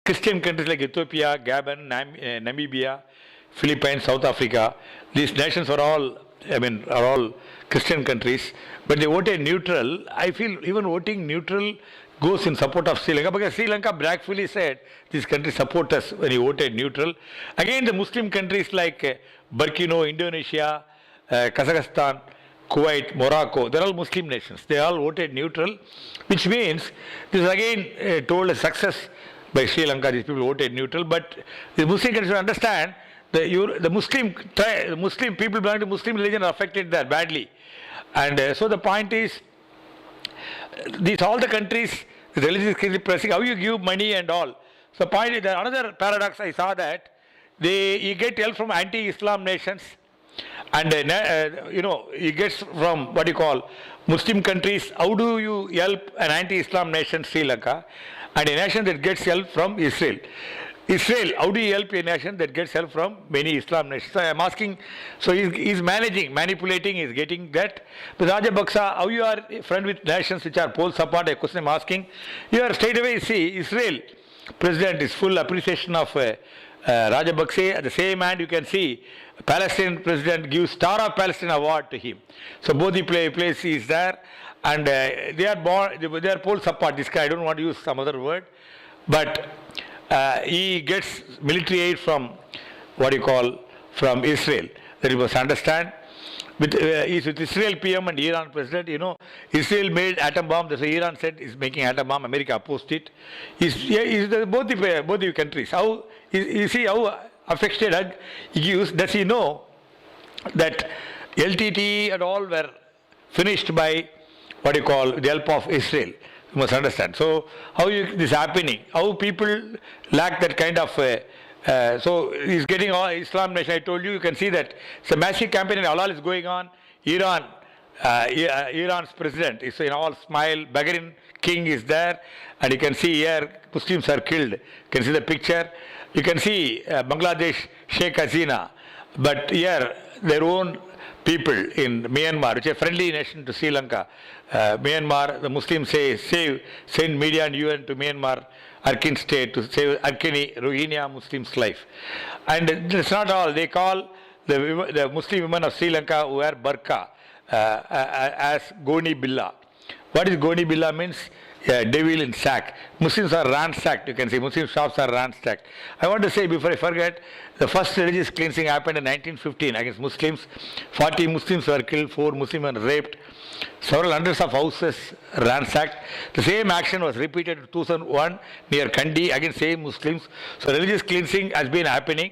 Christian countries like Ethiopia, Gabon, Namibia, Philippines, South Africa, these nations are all Christian countries, but they voted neutral. I feel even voting neutral goes in support of Sri Lanka, because Sri Lanka bragfully said these countries support us when you voted neutral. Again, the Muslim countries like Burkina, Indonesia, Kazakhstan, Kuwait, Morocco, they're all Muslim nations. They all voted neutral, which means this is again told a success by Sri Lanka. These people voted neutral, but the Muslim countries should understand the Muslim people belonging to Muslim religion are affected there badly. And so the point is, all the countries, the religious countries pressing, how you give money and all. So the point is that another paradox I saw that you get help from anti-Islam nations, and he gets from what you call Muslim countries. How do you help an anti-Islam nation, Sri Lanka, and a nation that gets help from Israel? Israel, how do you help a nation that gets help from many Islam nations? So I am asking, so he's manipulating, he's getting that. But Rajapaksa, how you are friend with nations which are pole support, a question I'm asking. You are straight away see, Israel president is full appreciation of Rajapaksa. At the same hand, you can see Palestinian president gives Star of Palestine award to him. So both the place is there, and they are pole support. This guy, I don't want to use some other word, but he gets military aid from from Israel. That you must understand. He's with Israel PM and Iran president. Israel made atom bomb. That's why Iran said is making atom bomb. America opposed it. Both the countries. How you see how affected he gives? Does he know that LTT and all were finished by the help of Israel? You must understand. So how this happening? How people lack that kind of. So he's getting all Islam nation. I told you, you can see that it's a massive campaign in halal is going on. Iran's president is in all smile. Bahrain king is there, and you can see here Muslims are killed. You can see the picture. You can see Bangladesh Sheikh Hasina, but here their own people in Myanmar, which is a friendly nation to Sri Lanka. Myanmar, the Muslims send media and UN to Myanmar, Arkin state, to save Arkini, Rohingya Muslims' life. And that's not all. They call the Muslim women of Sri Lanka who wear burqa as Goni Billa. What is Goni Billa means? Devil in sack. Muslims are ransacked, you can see. Muslim shops are ransacked. I want to say before I forget, the first religious cleansing happened in 1915 against Muslims. 40 Muslims were killed, 4 Muslims were raped, several hundreds of houses ransacked. The same action was repeated in 2001 near Kandi against same Muslims. So religious cleansing has been happening.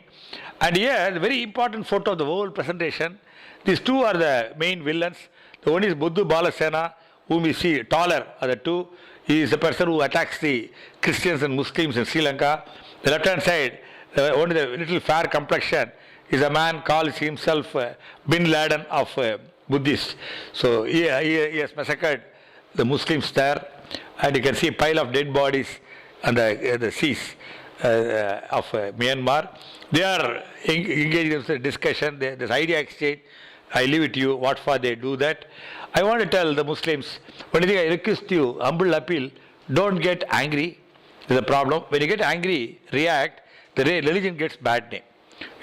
And here, the very important photo of the whole presentation, these two are the main villains. The one is Buddhu Balasena, whom you see taller are the two. He is the person who attacks the Christians and Muslims in Sri Lanka. The left hand side, only the little fair complexion, is a man calls himself Bin Laden of Buddhists. So he has massacred the Muslims there, and you can see a pile of dead bodies on the seas of Myanmar. They are engaged in a discussion, this idea exchange. I leave it to you what for they do that. I want to tell the Muslims, one thing I request you, humble appeal, don't get angry. There's a problem. When you get angry, react, the religion gets bad name.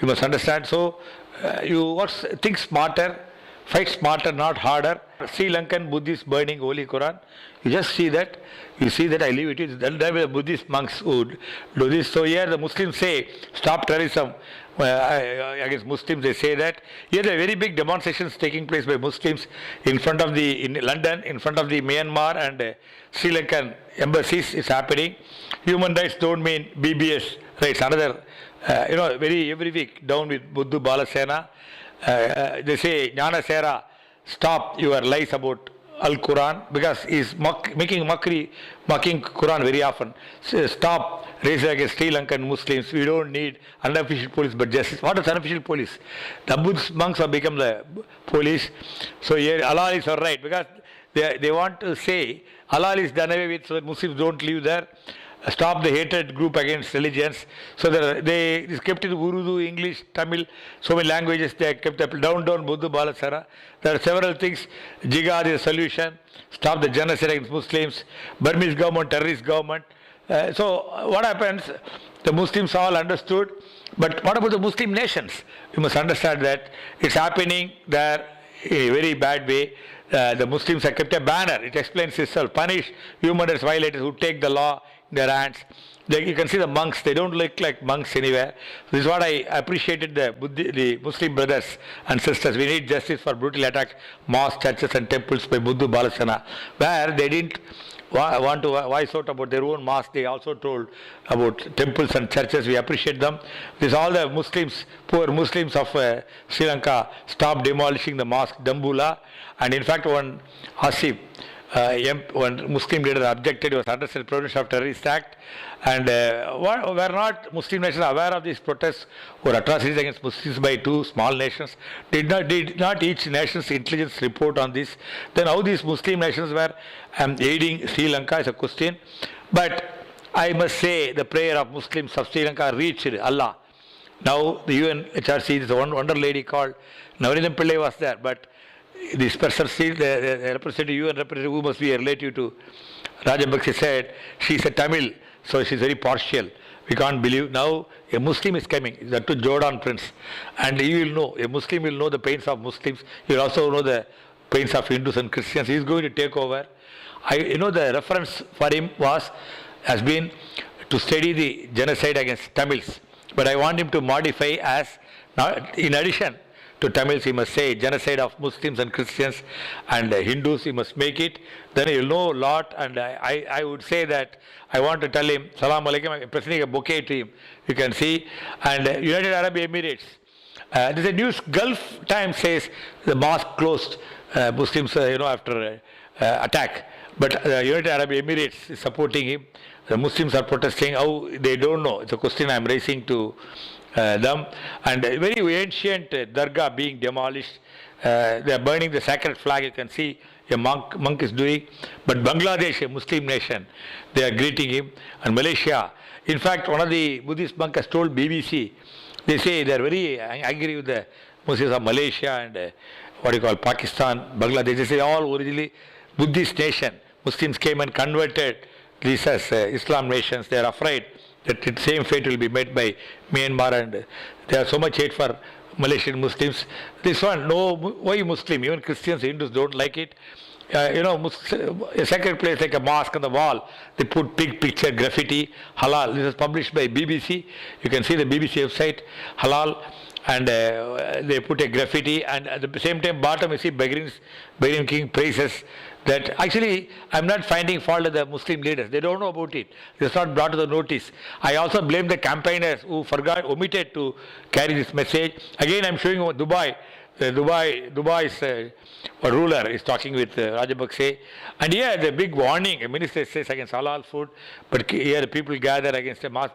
You must understand. So think smarter, fight smarter, not harder. Sri Lankan Buddhists burning Holy Quran. You just see that. You see that, I leave it to you. That way the Buddhist monks would do this. So here the Muslims say, stop terrorism. Against Muslims, they say that. Here there are very big demonstrations taking place by Muslims in London, in front of the Myanmar and Sri Lankan embassies. It's happening. Human rights don't mean BBS rights. Another, every week down with Buddhu Balasena. They say, Jnana Sera, stop your lies about Al-Quran, because he's mocking Quran very often. So stop raising against Sri Lankan Muslims. We don't need unofficial police but justice. What is unofficial police? The Buddhist monks have become the police. So here Allah is all right, because they want to say Allah is done away with so that Muslims don't live there. Stop the hatred group against religions. So they kept it Urdu, English, Tamil, so many languages they kept up. Down, Buddha Balasara. There are several things. Jihad is a solution. Stop the genocide against Muslims. Burmese government, terrorist government. So what happens? the Muslims all understood. But what about the Muslim nations? You must understand that it's happening there in a very bad way. The Muslims have kept a banner. It explains itself. Punish human rights violators who take the law in their hands. You can see the monks. They don't look like monks anywhere. This is what I appreciated the Muslim brothers and sisters. We need justice for brutally attacked mosques, churches and temples by Buddha Balasana, where they didn't want to voice out about their own mosque. They also told about temples and churches. We appreciate them. This all the Muslims, poor Muslims of Sri Lanka, stopped demolishing the mosque Dambula. And in fact, one Asif, one Muslim leader objected. He was under the Provision of Terrorist Act. And were not Muslim nations aware of these protests or atrocities against Muslims by two small nations? Did not each nation's intelligence report on this? Then how these Muslim nations were aiding Sri Lanka is a question. But I must say the prayer of Muslims of Sri Lanka reached Allah. Now the UNHRC, this one wonder lady called Navarindam Pillai was there, but this person, the representative, UN representative, who must be a relative to Rajapaksa, said she is a Tamil, so she is very partial. We can't believe. Now a Muslim is coming, that to Jordan Prince, and he will know, a Muslim will know the pains of Muslims. He will also know the pains of Hindus and Christians. He is going to take over. The reference for him has been to study the genocide against Tamils. But I want him to modify as, in addition to Tamils, he must say genocide of Muslims and Christians and Hindus, he must make it. Then he will know a lot. And I would say that I want to tell him, Salam Alaikum, I'm presenting a bouquet to him. You can see. And United Arab Emirates. There's a news, Gulf Times says the mosque closed, Muslims, after attack. But United Arab Emirates is supporting him. The Muslims are protesting. How they don't know. It's a question I'm raising to them. And a very ancient dargah being demolished. They are burning the sacred flag. You can see a monk is doing. But Bangladesh, a Muslim nation, they are greeting him. And Malaysia. In fact, one of the Buddhist monks has told BBC, they say they are very angry with the Muslims of Malaysia and Pakistan, Bangladesh. They say all originally Buddhist nation. Muslims came and converted these as Islam nations. They are afraid that the same fate will be met by Myanmar, and they have so much hate for Malaysian Muslims. This one, no, why Muslim? Even Christians, Hindus don't like it. A sacred place like a mosque on the wall, they put big picture graffiti, halal. This is published by BBC. You can see the BBC website, halal. And they put a graffiti, and at the same time, bottom you see Bahrain King praises that. Actually, I'm not finding fault of the Muslim leaders. They don't know about it. It's not brought to the notice. I also blame the campaigners who omitted to carry this message. Again, I'm showing Dubai. Dubai's ruler is talking with Rajapaksa, and here the big warning. A minister says against halal food, but here the people gather against a mosque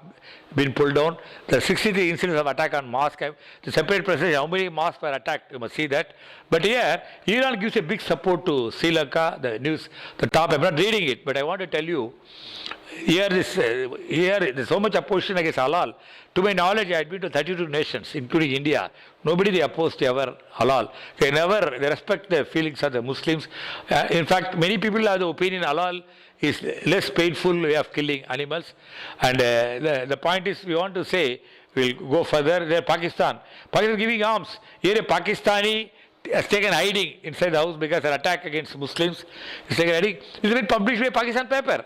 being pulled down. The 63 incidents of attack on mosque. The separate percentage how many mosques were attacked. You must see that. But here Iran gives a big support to Sri Lanka. The news, the top. I'm not reading it, but I want to tell you. Here there's so much opposition against halal. To my knowledge, I had been to 32 nations, including India. Nobody they opposed ever halal. They respect the feelings of the Muslims. In fact, many people have the opinion halal is less painful way of killing animals. And the point is, we want to say, we'll go further. There, Pakistan is giving arms. Here, a Pakistani has taken hiding inside the house because an attack against Muslims is taken hiding. It's been published by Pakistan paper.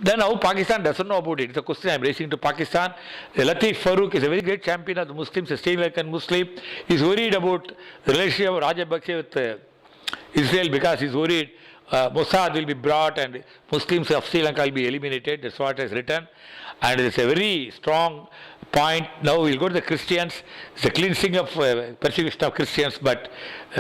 Then how Pakistan doesn't know about it? It's a question I'm raising to Pakistan. Latif Farooq is a very great champion of the Muslims, a Sri Lankan Muslim. He's worried about the relationship of Rajapaksa with Israel because he's worried Mossad will be brought and Muslims of Sri Lanka will be eliminated. That's what is written. And it's a very strong point. Now we'll go to the Christians. It's a cleansing of persecution of Christians, but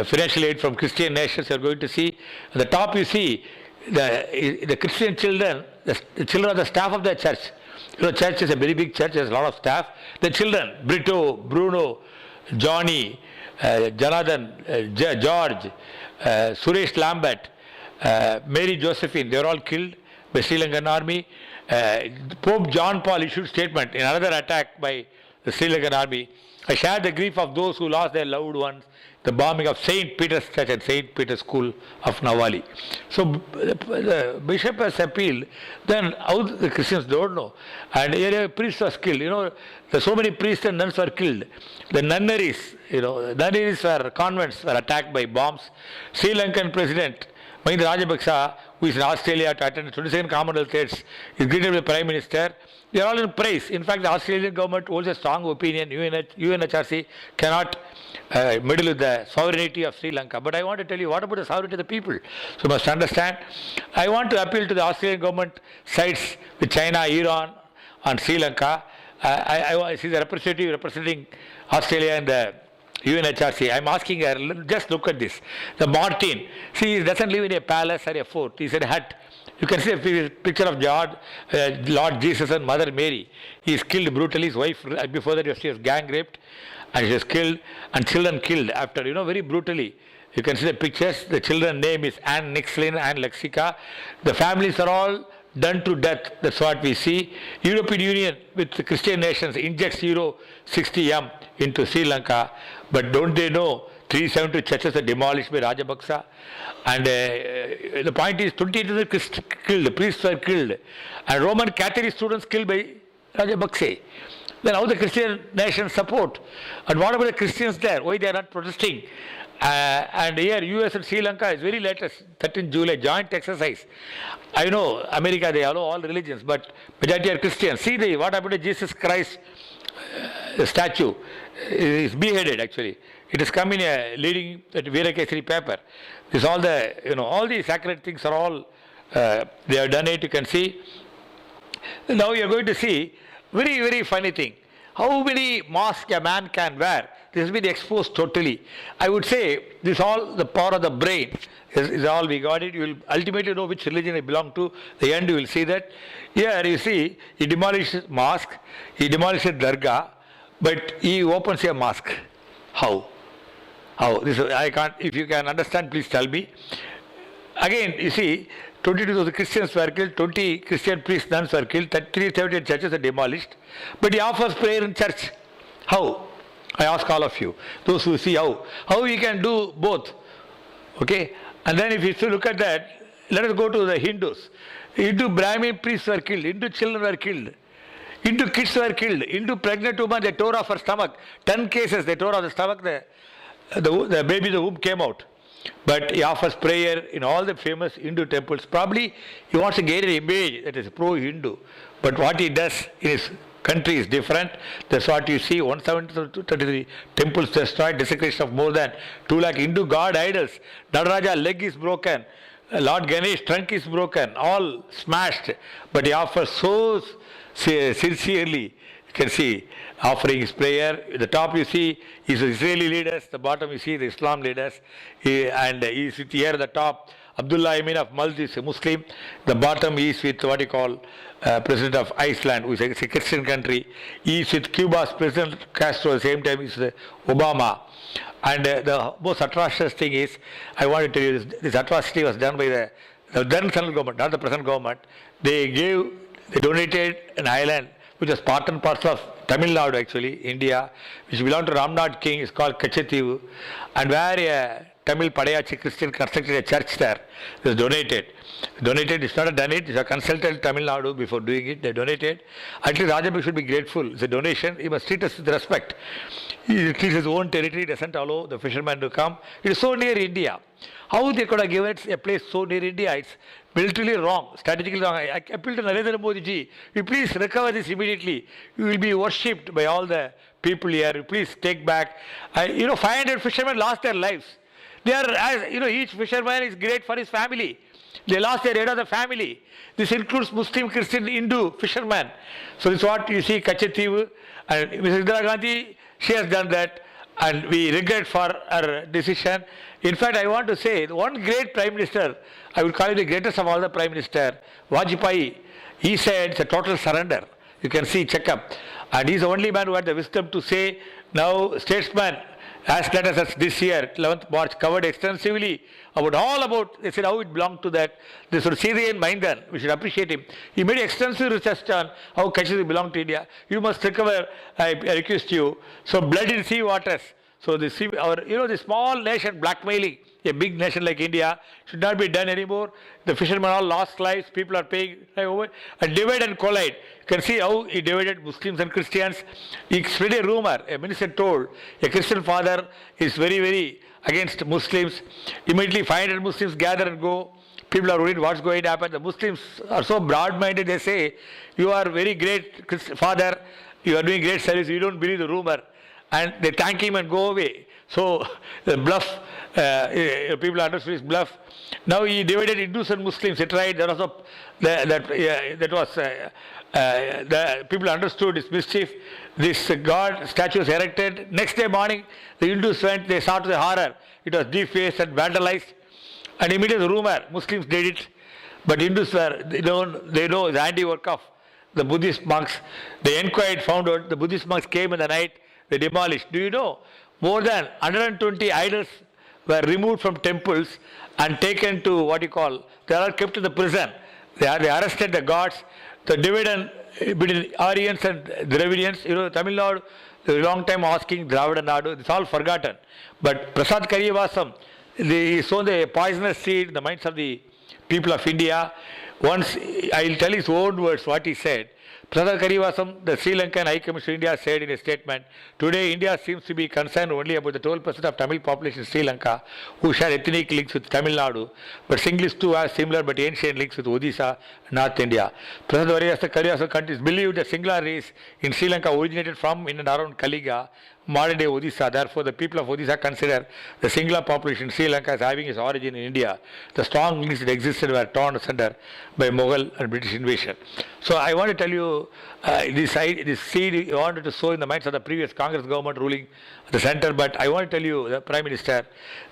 financial aid from Christian nations you're going to see. At the top you see the Christian children, the children of the staff of the church. Church is a very big church, there's a lot of staff. The children, Brito, Bruno, Johnny, Jonathan, George, Suresh Lambert, Mary Josephine, they were all killed by Sri Lankan army. Pope John Paul issued statement in another attack by the Sri Lankan army. I share the grief of those who lost their loved ones the bombing of St. Peter's Church and St. Peter's School of Nawali. So the bishop has appealed. Then how the Christians don't know. And here a priest was killed. There's so many priests and nuns were killed. The nunneries, convents were attacked by bombs. Sri Lankan president Mahinda Rajapaksa, who is in Australia to attend the 22nd Commonwealth States, is greeted by the Prime Minister. They are all in praise. In fact, the Australian government holds a strong opinion. UNHRC cannot meddle with the sovereignty of Sri Lanka. But I want to tell you, what about the sovereignty of the people? So you must understand. I want to appeal to the Australian government sides with China, Iran, and Sri Lanka. I see the representative representing Australia in the UNHRC. I'm asking her, just look at this. The Martin, see, he doesn't live in a palace or a fort. He's in a hut. You can see a picture of Lord Jesus and Mother Mary. He is killed brutally. His wife, before that, she was gang raped and she was killed, and children killed after, very brutally. You can see the pictures. The children's name is Anne Nixlin and Lexica. The families are all done to death. That's what we see. European Union with the Christian nations injects euro 60M into Sri Lanka. But don't they know 372 churches are demolished by Rajapaksa? And the point is 22 killed, priests were killed, and Roman Catholic students killed by Rajapaksa. Then how the Christian nations support? And what about the Christians there? Why they are not protesting? And here US and Sri Lanka is very latest, 13 July, joint exercise. I know America, they allow all religions, but majority are Christians. See what happened to Jesus Christ statue. Is beheaded actually. It has come in a leading Veerakesari paper. This all all these sacred things are all, they have done it, you can see. Now you are going to see very, very funny thing. How many masks a man can wear? This has been exposed totally. I would say this all the power of the brain is all we got it. You will ultimately know which religion you belong to. The end you will see that. Here you see, he demolishes mosque, he demolishes dargah, but he opens a mosque. How? This I can't. If you can understand, please tell me. Again, you see, 22 of the Christians were killed, 20 Christian priests, nuns were killed, 378 churches are demolished. But he offers prayer in church. How? I ask all of you, those who see how you can do both. Okay? And then if you still look at that, let us go to the Hindus. Hindu Brahmin priests were killed, Hindu children were killed, Hindu kids were killed, Hindu pregnant woman, they tore off her stomach. 10 cases, they tore off the stomach, the baby, the womb came out. But he offers prayer in all the famous Hindu temples. Probably he wants to gain an image that is pro-Hindu. But what he does in his country is different. That's what you see, 173 temples destroyed, desecration of more than 2 lakh Hindu god idols. Nadaraja leg is broken. Lord Ganesh trunk is broken. All smashed. But he offers so sincerely. You can see offering his prayer. At the top you see is the Israeli leaders. The bottom you see the Islam leaders. And he is with here at the top. Abdullah Amin of Maldives is a Muslim. The bottom he is with what you call President of Iceland, who is a Christian country. He is with Cuba's President Castro at the same time is Obama. And the most atrocious thing is, I want to tell you this atrocity was done by the then central government, not the present government. They donated an island which was part and parcel of Tamil Nadu actually, India, which belonged to Ramnath King, is called Kachativu, and where a Tamil Padayachi Christian constructed a church there. It was donated. It's not a done it, it's a consulted Tamil Nadu before doing it, they donated. At least Rajapaksa should be grateful. It's a donation, he must treat us with respect. He treats his own territory, doesn't allow the fishermen to come. It is so near India. How they could have given it a place so near India? It's militarily wrong, strategically wrong. I appeal to Narendra Modi ji, you please recover this immediately. You will be worshipped by all the people here. You please take back. 500 fishermen lost their lives. They are, each fisherman is great for his family. They lost their head of the family. This includes Muslim, Christian, Hindu fishermen. So this is what you see, Kachativu. And Mrs. Indira Gandhi, she has done that. And we regret for her decision. In fact, I want to say, one great Prime Minister, I would call him the greatest of all the Prime Minister, Vajpayee, he said it's a total surrender. You can see, check up. And he's the only man who had the wisdom to say, now statesmen, as late as this year, 11th March, covered extensively they said how it belonged to that. This was Syrian Maindan, we should appreciate him. He made extensive research on how Kashmir belonged to India. You must recover, I request you. So blood in sea waters. So the small nation blackmailing a big nation like India should not be done anymore. The fishermen all lost lives. People are paying over and divide and collide. You can see how he divided Muslims and Christians. He spread a rumor. A minister told a Christian father is very, very against Muslims. Immediately 500 Muslims gather and go. People are worried what's going to happen. The Muslims are so broad-minded. They say, you are very great father. You are doing great service. You don't believe the rumor. And they thank him and go away. So the bluff, people understood his bluff. Now he divided Hindus and Muslims. It right. That was the people understood his mischief. This God statue was erected. Next day morning, the Hindus went. They saw to the horror. It was defaced and vandalized. And immediately the rumor, Muslims did it. But Hindus were, they know it's handiwork of the Buddhist monks. They inquired, found out the Buddhist monks came in the night. They demolished. Do you know? More than 120 idols were removed from temples and taken to what you call, they are kept in the prison. They arrested the gods. The division between Aryans and Dravidians, Tamil Nadu, they were a long time asking Dravida Nadu, it's all forgotten. But Prasad Kariyavasam, he sown the poisonous seed in the minds of the people of India. Once, I will tell his own words what he said. Prasad Kariyavasam, the Sri Lankan High Commissioner of India, said in a statement, today India seems to be concerned only about the 12% of Tamil population in Sri Lanka who share ethnic links with Tamil Nadu, but Singlish too has similar but ancient links with Odisha, North India. Prasad Kariyavasam countries believe that Singla race in Sri Lanka originated from in and around Kaliga, modern day Odisha. Therefore, the people of Odisha consider the Singla population in Sri Lanka as having its origin in India. The strong links that existed were torn asunder by Mughal and British invasion. So, I want to tell you this seed you wanted to sow in the minds of the previous Congress government ruling the center, but I want to tell you, the Prime Minister,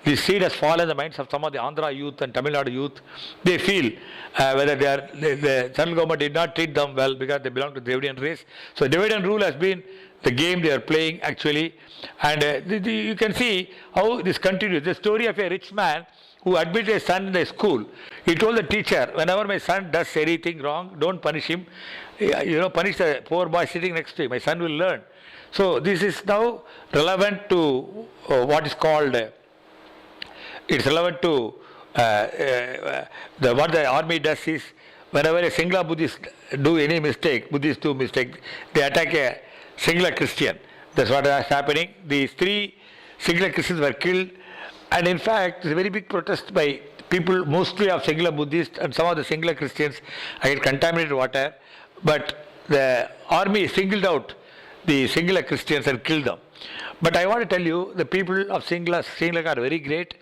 this seed has fallen in the minds of some of the Andhra youth and Tamil Nadu youth. They feel whether the central government did not treat them well because they belong to the Dravidian race. So, dividend rule has been the game they are playing actually, and you can see how this continues. The story of a rich man who admitted his son in the school. He told the teacher, whenever my son does anything wrong, don't punish him. Punish the poor boy sitting next to him. My son will learn. So this is now relevant to what is called. It's relevant to what the army does is whenever a Singla Buddhist do any mistake, Buddhists do mistake, they attack a Singla Christian. That's what is happening. These 3 Singla Christians were killed, and in fact, there's a very big protest by people, mostly of Singla Buddhists and some of the Singla Christians against contaminated water. But the army singled out the Singla Christians and killed them. But I want to tell you, the people of Sri Lanka are very great,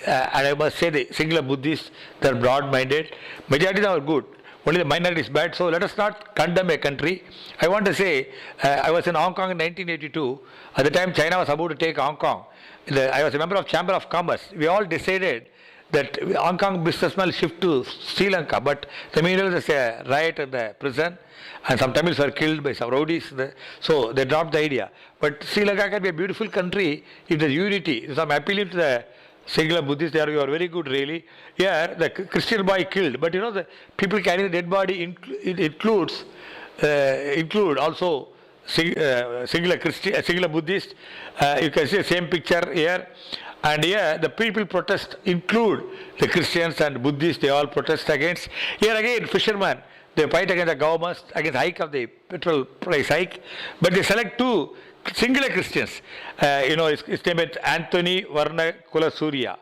and I must say the Singla Buddhists, they are broad-minded. Majority are good. Only the minority is bad, so let us not condemn a country. I want to say, I was in Hong Kong in 1982. At the time, China was about to take Hong Kong. I was a member of Chamber of Commerce. We all decided that Hong Kong businessmen shift to Sri Lanka, but the meanwhile there's a riot in the prison, and some Tamils were killed by some rowdies, so they dropped the idea. But Sri Lanka can be a beautiful country if there's unity. So I'm appealing to the Singla Buddhists, you are very good really. Here, the Christian boy killed, but the people carrying the dead body include also Singla Buddhist. You can see the same picture here. And here, the people protest include the Christians and Buddhists, they all protest against. Here again, fishermen, they fight against the government, against hike of the petrol price hike, but they select 2 singular Christians. His name is Anthony Varna Kulasurya.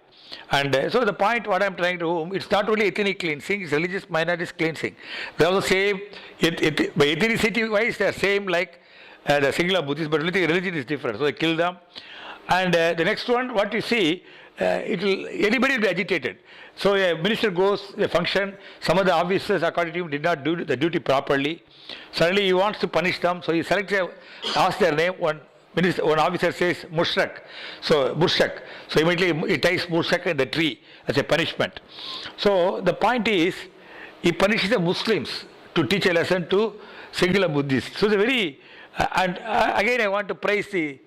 And so the point what I am trying to, it's not only ethnic cleansing, it's religious minorities cleansing. They are the same, by ethnicity wise, they are same like the Singla Buddhists, but religion is different. So they kill them. And the next one, what you see, anybody will be agitated. So a minister goes, a function, some of the officers according to him did not do the duty properly. Suddenly he wants to punish them, so he asks their name. One officer says Mushrak, so Burshak. So immediately he ties Burshak in the tree as a punishment. So the point is, he punishes the Muslims to teach a lesson to Singla Buddhists. So the very, and again I want to praise the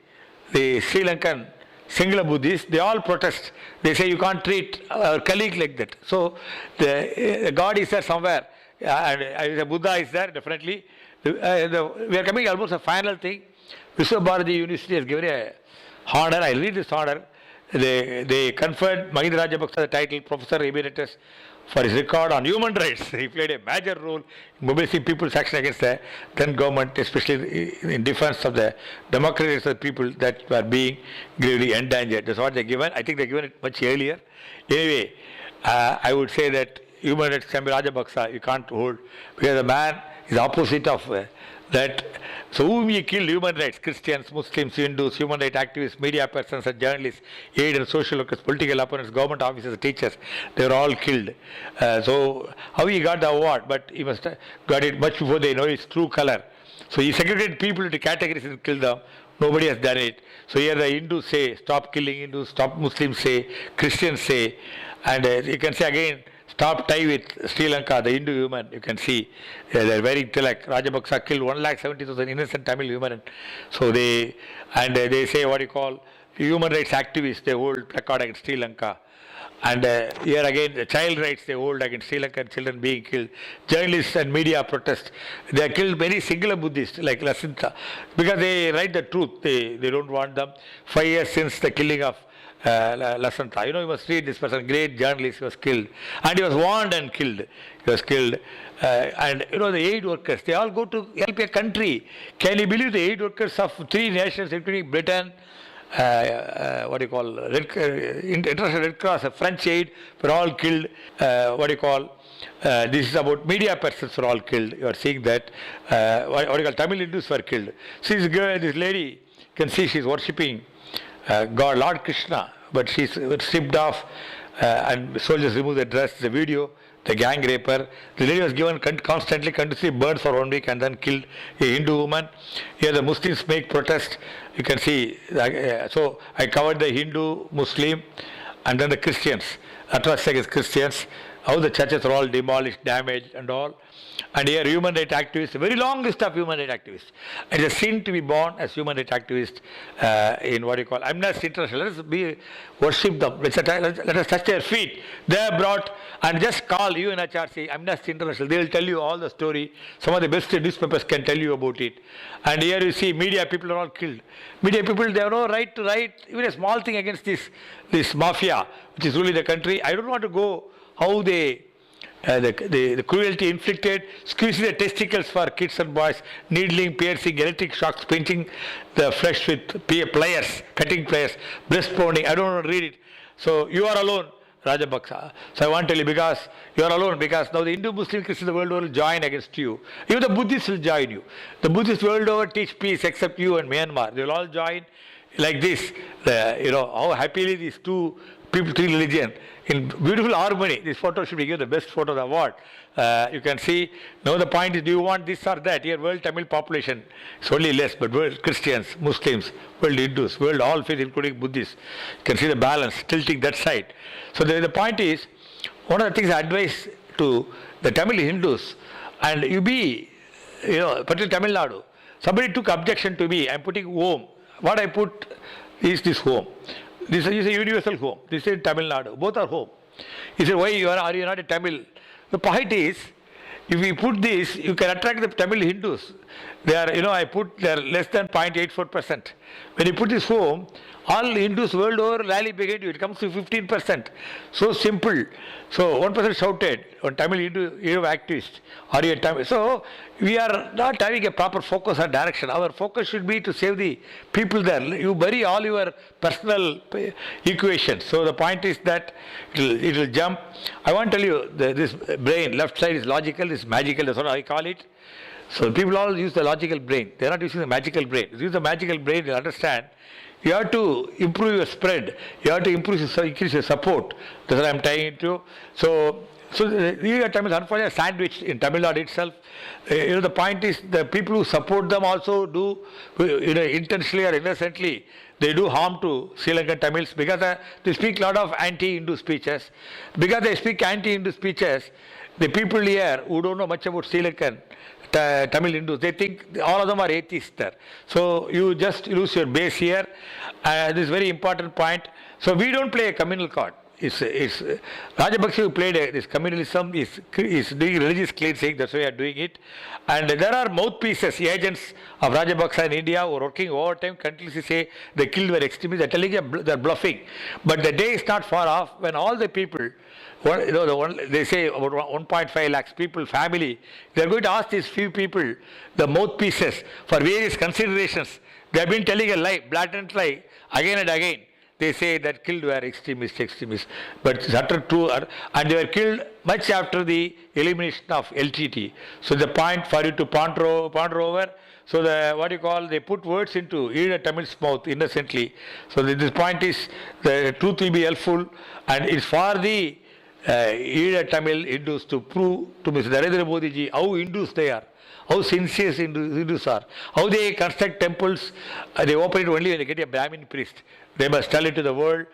Sri Lankan Singla Buddhists, they all protest. They say you can't treat our colleague like that. So the God is there somewhere, and the Buddha is there definitely. We are coming almost a final thing. Vishwa Bharati University has given a honor. I read this honor. They conferred Mahinda Rajapaksa the title Professor Emeritus for his record on human rights. He played a major role in mobilizing people's action against the then government, especially in defense of the democracies of the people that were being gravely endangered. That's what they're given. I think they're given it much earlier. Anyway, I would say that human rights champion Rajapaksa, you can't hold, because the man is opposite of that. So whom he killed? Human rights, Christians, Muslims, Hindus, human rights activists, media persons and journalists, aid and social workers, political opponents, government officers, teachers, they were all killed. So how he got the award? But he must have got it much before they know his true color. So he segregated people into categories and killed them. Nobody has done it. So here the Hindus say, stop killing Hindus, stop Muslims say, Christians say, and you can say again, stop tie with Sri Lanka, the Hindu women, you can see they're wearing tilak. Rajapaksa killed 170,000 innocent Tamil women. So they say what you call human rights activists, they hold placard against Sri Lanka. And here again, the child rights they hold against Sri Lankan children being killed. Journalists and media protest. They have killed many singular Buddhists like Lasintha because they write the truth. They don't want them. 5 years since the killing of Lasantha. You must read this person, great journalist, he was killed. And he was warned and killed. He was killed. And the aid workers, they all go to help a country. Can you believe the aid workers of 3 nations, including Britain, International Red Cross, French aid, were all killed. This is about media persons were all killed. You are seeing that. Tamil Hindus were killed. See this lady, you can see she is worshipping God, Lord Krishna, but she is stripped off and soldiers remove the dress. The video, the gang raper. The lady was given constantly continuously burned for 1 week and then killed a Hindu woman. Here the Muslims make protest. You can see. So I covered the Hindu, Muslim, and then the Christians. Atrocities against Christians. How the churches are all demolished, damaged, and all. And here human rights activists, a very long list of human rights activists. It is a sin to be born as human rights activists in Amnesty International. Let us worship them. Let us touch their feet. They are brought, and just call UNHRC, Amnesty International. They will tell you all the story. Some of the best newspapers can tell you about it. And here you see media people are all killed. Media people, they have no right to write even a small thing against this mafia which is ruling the country. I don't want to go how they the cruelty inflicted, squeezing the testicles for kids and boys, needling, piercing, electric shocks, pinching the flesh with pliers, cutting pliers, breast pounding. I don't want to read it. So you are alone, Rajapaksa. So I want to tell you, because you are alone, because now the Hindu, Muslim, Christian, the world over will join against you. Even the Buddhists will join you. The Buddhists world over teach peace except you and Myanmar. They will all join like this. How happily these two people, 3 religions, in beautiful harmony. This photo should be given the best photo of the award. You can see, now the point is, do you want this or that? Here, world Tamil population is only less, but world Christians, Muslims, world Hindus, world all faith, including Buddhists. You can see the balance tilting that side. So the point is, one of the things I advise to the Tamil Hindus, and particularly Tamil Nadu, somebody took objection to me, I'm putting home. What I put is this home. This is a universal home. This is Tamil Nadu. Both are home. He said, why are you not a Tamil? The point is, if we put this, you can attract the Tamil Hindus. They are, they are less than 0.84%. When you put this home, all Hindus world over rally behind you. It comes to 15%. So simple. So one person shouted, one Tamil Hindu activist, are you a Tamil? So we are not having a proper focus or direction. Our focus should be to save the people there. You bury all your personal equations. So the point is that it will jump. I want to tell you, this brain, left side is logical, is magical, that's what I call it. So people all use the logical brain. They are not using the magical brain. Use the magical brain to understand. You have to improve your spread. You have to increase your support. That's what I am trying it to. So the Tamil unfortunately sandwiched in Tamil Nadu itself. The point is the people who support them also do, intentionally or innocently, they do harm to Sri Lankan Tamils because they speak a lot of anti-Hindu speeches. Because they speak anti-Hindu speeches, the people here who don't know much about Sri Lankan Tamil Hindus, they think all of them are atheists there. So you just lose your base here. This is a very important point. So we don't play a communal card. Rajapaksa who played this communalism is doing religious cleansing. That's why they are doing it. And there are mouthpieces, agents of Rajapaksa in India who are working overtime, continuously say the killed were extremists. They're telling you they're bluffing. But the day is not far off when all the people, they say about 1.5 lakhs people, family, they're going to ask these few people, the mouthpieces, for various considerations. They have been telling a lie, blatant lie, again and again. They say that killed were extremists. But it's utter true, and they were killed much after the elimination of LTT. So the point for you to ponder over, so they put words into Ida Tamil's mouth innocently. So this point is, the truth will be helpful, and it's for the Ida Tamil Hindus to prove to Mr. Narendra Modi ji how Hindus they are. How sincere Hindus are, how they construct temples, they open it only when they get a Brahmin priest. They must tell it to the world.